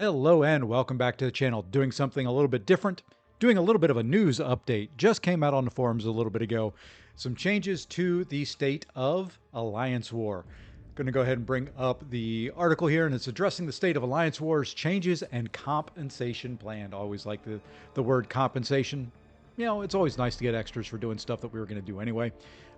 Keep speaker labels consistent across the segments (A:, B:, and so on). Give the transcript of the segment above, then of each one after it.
A: Hello and welcome back to the channel. Doing something a little bit different, doing a little bit of a news update. Just came out on the forums a little bit ago. Some changes to the state of Alliance War. Going to go ahead and bring up the article here, and it's addressing the state of Alliance War's changes and compensation plan. Always like the word compensation. You know, it's always nice to get extras for doing stuff that we were going to do anyway.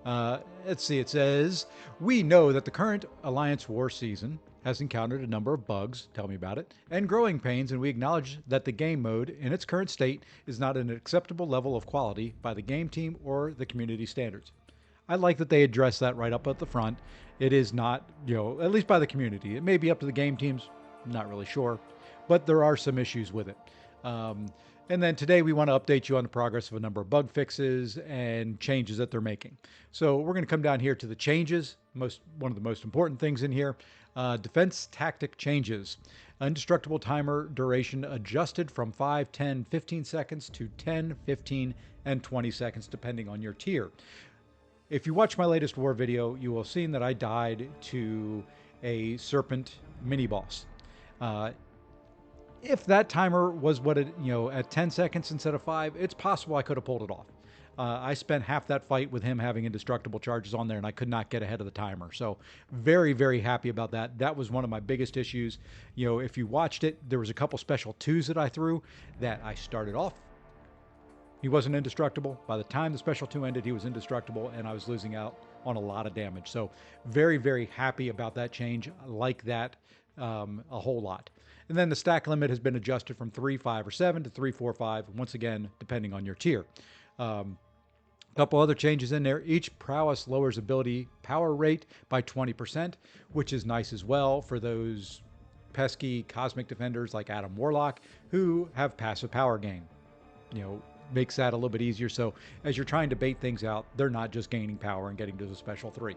A: Let's see, it says, we know that the current Alliance War season has encountered a number of bugs, tell me about it, and growing pains, and we acknowledge that the game mode in its current state is not an acceptable level of quality by the game team or the community standards. I like that they address that right up at the front. It is not, at least by the community. It may be up to the game teams, I'm not really sure, but there are some issues with it. And then today we want to update you on the progress of a number of bug fixes and changes that they're making. So we're going to come down here to the changes, one of the most important things in here. Defense tactic changes. Indestructible timer duration adjusted from 5, 10, 15 seconds to 10, 15, and 20 seconds depending on your tier. If you watch my latest war video, you will have seen that I died to a serpent mini boss. If that timer was what it, at 10 seconds instead of 5, it's possible I could have pulled it off. I spent half that fight with him having indestructible charges on there, and I could not get ahead of the timer. So very, very happy about that. That was one of my biggest issues. If you watched it, there was a couple special 2s that I threw that I started off. He wasn't indestructible. By the time the special 2 ended, he was indestructible, and I was losing out on a lot of damage. So very, very happy about that change. I like that a whole lot. And then the stack limit has been adjusted from 3, 5, or 7 to 3, 4, 5, once again, depending on your tier. A couple other changes in there. Each prowess lowers ability power rate by 20%, which is nice as well for those pesky cosmic defenders like Adam Warlock who have passive power gain. Makes that a little bit easier. So as you're trying to bait things out, they're not just gaining power and getting to the special 3.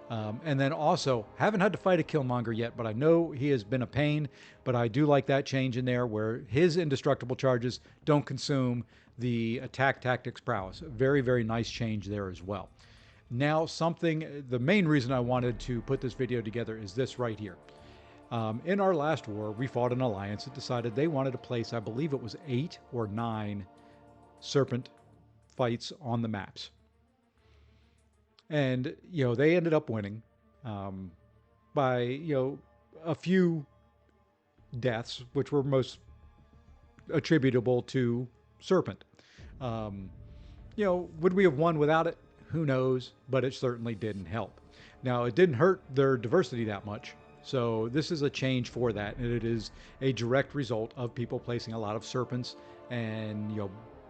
A: And then also, haven't had to fight a Killmonger yet, but I know he has been a pain, but I do like that change in there where his indestructible charges don't consume the attack tactics prowess. Very, very nice change there as well. Now, the main reason I wanted to put this video together is this right here. In our last war, we fought an alliance that decided they wanted to place, I believe it was 8 or 9 serpent fights on the maps. And, they ended up winning by, a few deaths, which were most attributable to Serpent. Would we have won without it? Who knows? But it certainly didn't help. Now, it didn't hurt their diversity that much. So this is a change for that. And it is a direct result of people placing a lot of Serpents and,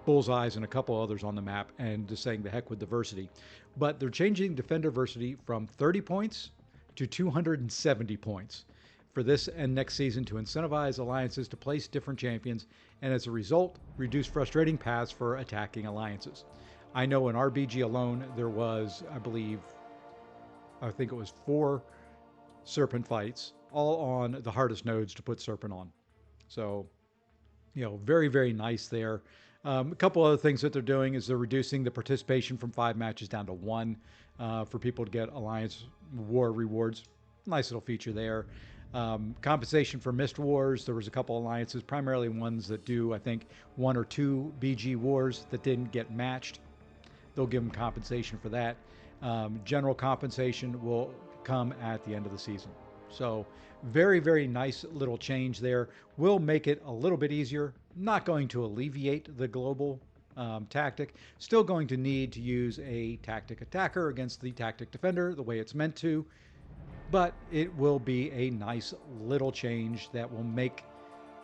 A: Bullseyes and a couple others on the map and just saying the heck with diversity. But they're changing defender diversity from 30 points to 270 points for this and next season to incentivize alliances to place different champions and as a result, reduce frustrating paths for attacking alliances. I know in RBG alone, there was, I think it was 4 Serpent fights, all on the hardest nodes to put Serpent on. So, very, very nice there. A couple other things that they're doing is they're reducing the participation from 5 matches down to 1 for people to get Alliance War rewards. Nice little feature there. Compensation for missed wars. There was a couple alliances, primarily ones that do, I think, 1 or 2 BG wars that didn't get matched. They'll give them compensation for that. General compensation will come at the end of the season. So very, very nice little change there. Will make it a little bit easier. Not going to alleviate the global tactic. Still going to need to use a tactic attacker against the tactic defender the way it's meant to. But it will be a nice little change that will make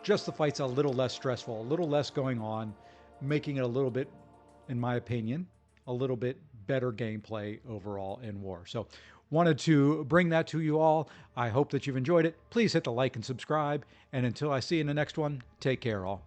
A: just the fights a little less stressful, a little less going on, making it a little bit, in my opinion, a little bit better gameplay overall in war. So wanted to bring that to you all. I hope that you've enjoyed it. Please hit the like and subscribe. And until I see you in the next one, take care all.